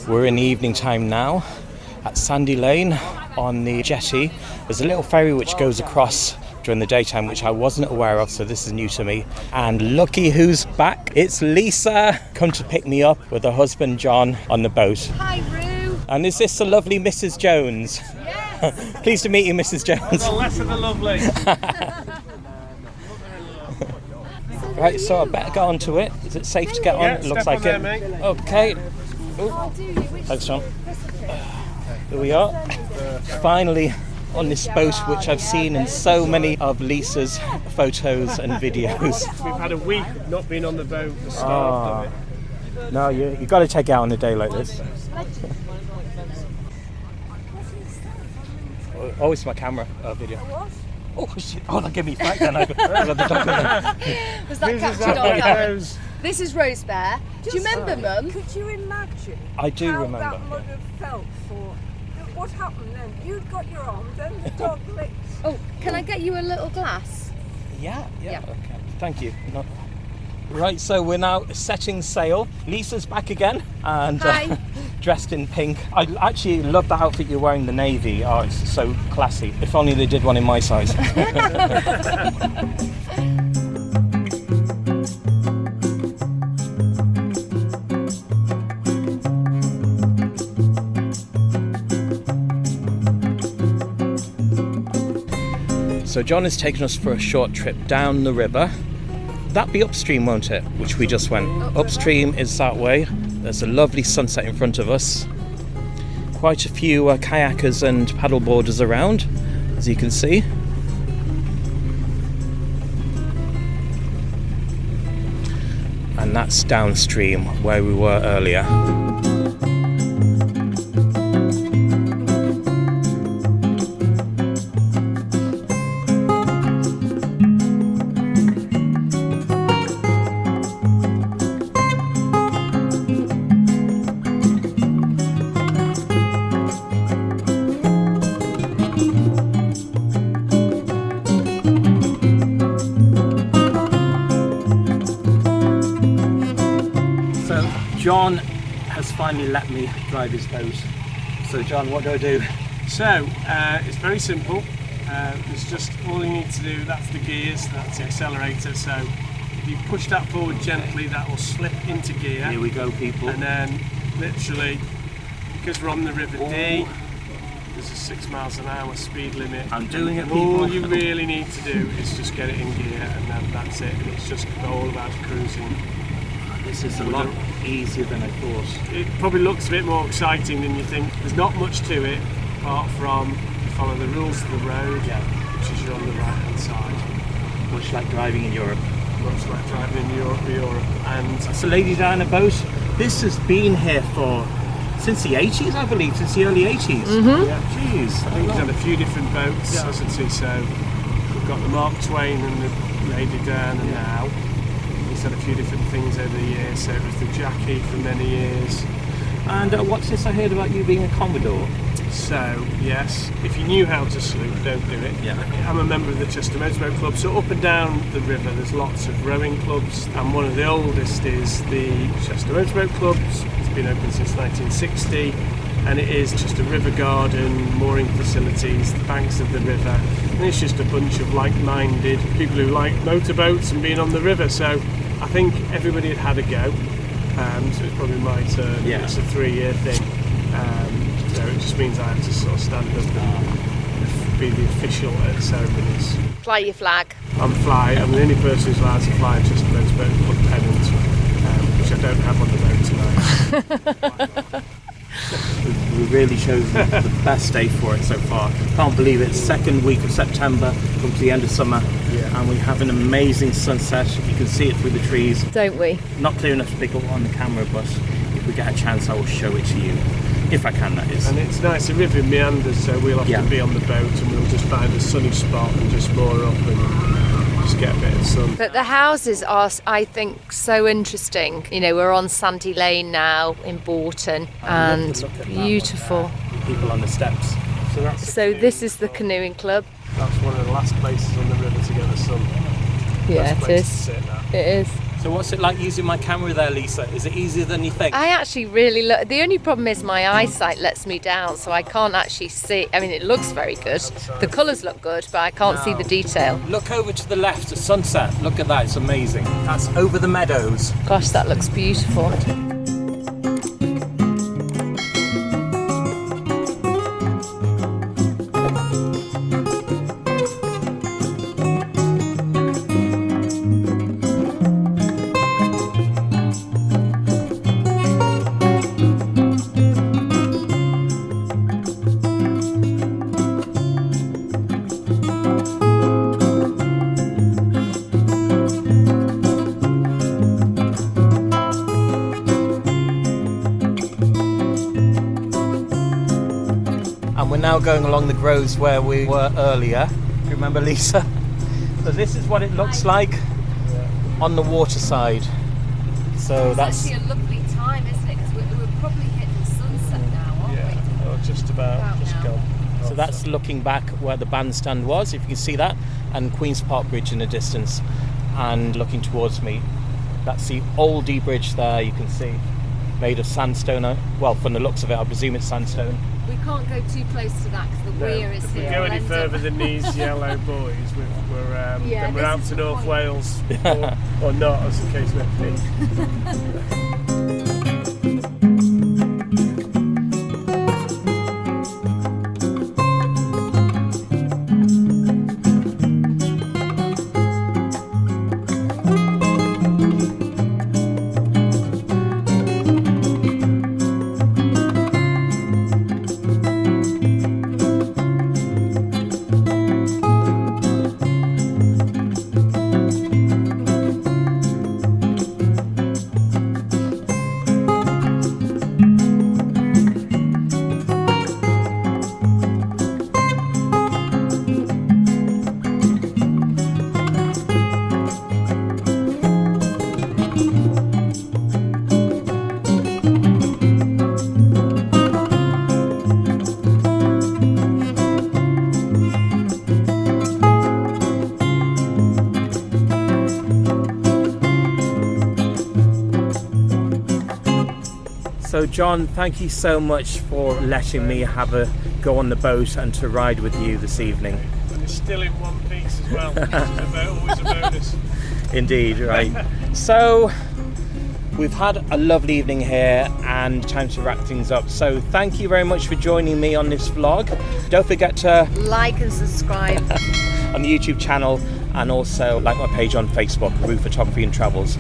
We're in the evening time now at Sandy Lane on the jetty. There's a little ferry which goes across during the daytime, which I wasn't aware of, so this is new to me. And looky who's back. It's Lisa, come to pick me up with her husband John on the boat. Hi, Roo. And is this the lovely Mrs. Jones? Yes. Pleased to meet you, Mrs. Jones. The less of the lovely. Right, so I better get onto it. Is it safe to get on? Yeah, It looks step like on it. there, mate. Okay. I'll do you. Which Thanks, John. Here we are. Finally on this boat, which I've seen in so many of Lisa's photos and videos. We've had a week of not being on the boat. We're starved of it. No, you got to take it out on a day like this. Oh, it's my camera video. Oh shit! Oh, that gave me fright then. I got the dog. was that captured on camera? This is Rose Bear. Do you remember, Mum? Could you imagine I do how remember. that would have felt for... What happened then? You'd got your arm, then the dog licked. Oh, can I get you a little glass? Yeah. Yeah. Okay. Thank you. No. Right, so we're now setting sail. Lisa's back again and Hi. dressed in pink. I actually love the outfit you're wearing, the navy. Oh, it's so classy. If only they did one in my size. So John has taken us for a short trip down the river. That'll be upstream, won't it? Which we just went. Upstream is that way. There's a lovely sunset in front of us. Quite a few kayakers and paddleboarders around, as you can see. And that's downstream where we were earlier. John has finally let me drive his boat. So John, what do I do? So, it's very simple. It's just all you need to do, that's the gears, that's the accelerator. So, if you push that forward gently, that will slip into gear. Here we go, people. And then, literally, because we're on the River Dee, there's a 6 miles an hour speed limit. I'm doing it, and people. all you really need to do is just get it in gear, and then that's it. And it's just all about cruising. This is a lot easier than I thought. It probably looks a bit more exciting than you think. There's not much to it, apart from follow the rules of the road, which is you're on the right hand side. Much like driving in Europe. Much like driving in Europe. And That's a lady down a boat. This has been here for since the 80s, I believe, since the early 80s. yeah, Jeez. I think he's had a few different boats, hasn't he? So we've got the Mark Twain and the Lady Dan, and now he's had a few different things over the years. So it was the Jackie for many years. And what's this I heard about you being a Commodore? So, yes, if you knew how to sloop, don't do it. Yeah. I'm a member of the Cheshire Motorboat Club, so up and down the river there's lots of rowing clubs, and one of the oldest is the Cheshire Motorboat Club. It's been open since 1960, and it is just a river garden, mooring facilities, the banks of the river, and it's just a bunch of like-minded people who like motorboats and being on the river, so I think everybody had a go. So it's probably my turn. Yeah. It's a 3-year thing. So it just means I have to sort of stand up and be the official at ceremonies. Fly your flag. I'm the only person who's allowed to fly just a motorboat club pennant, which I don't have on the boat tonight. We really chose the best day for it so far. Can't believe it. Second week of September, come to the end of summer, and we have an amazing sunset. You can see it through the trees. Don't we? Not clear enough to pick up on the camera, but if we get a chance, I will show it to you. If I can, that is. And it's nice, the river meanders, so we'll often be on the boat and we'll just find a sunny spot and just moor up and just get a bit of sun. But the houses are, I think, so interesting. You know, we're on Sandy Lane now in Bourton, and beautiful. People on the steps. So this is the canoeing club. That's one of the last places on the river to get the sun. Yeah, Best it place is. to sit now. It is. So what's it like using my camera there, Lisa? Is it easier than you think? I actually really look. The only problem is my eyesight lets me down, so I can't actually see. I mean, it looks very good. The colours look good, but I can't see the detail. Look over to the left at sunset. Look at that, it's amazing. That's over the meadows. Gosh, that looks beautiful. We're now going along the groves where we were earlier. Remember, Lisa? So this is what it looks like on the water side. So that's actually a lovely time, isn't it? Because we're probably hitting sunset now, aren't we? Oh, just about gone. So that's looking back where the bandstand was, if you can see that, and Queen's Park Bridge in the distance, and looking towards me. That's the Oldie Bridge there, you can see, made of sandstone. Well, from the looks of it, I presume it's sandstone. We can't go too close to that because the weir is If we here. go any further than these yellow buoys, then we're out to North Wales, or not, as the case may be. So John, thank you so much for letting me have a go on the boat and to ride with you this evening. And it's still in one piece as well, which is always a bonus. Indeed, right. So we've had a lovely evening here and time to wrap things up. So thank you very much for joining me on this vlog. Don't forget to like and subscribe on the YouTube channel, and also like my page on Facebook, Route Photography and Travels.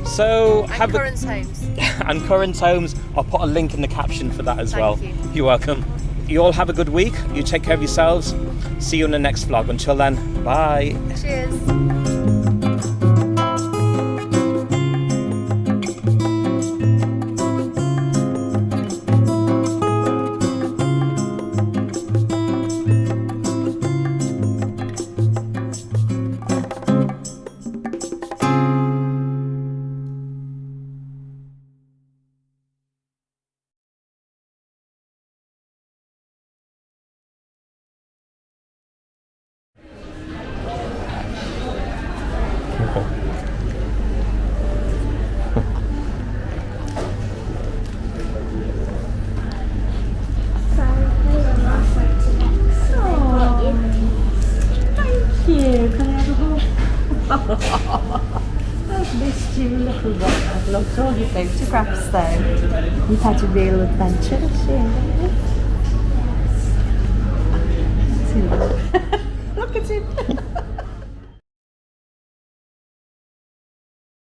So and Currans Homes. And Currans Homes, I'll put a link in the caption for that as well. Thank you. You're welcome. You all have a good week. You take care of yourselves. See you in the next vlog. Until then, bye. Cheers. I've missed you, little one. I've loved all your photographs though. You've had a real adventure this year, haven't you?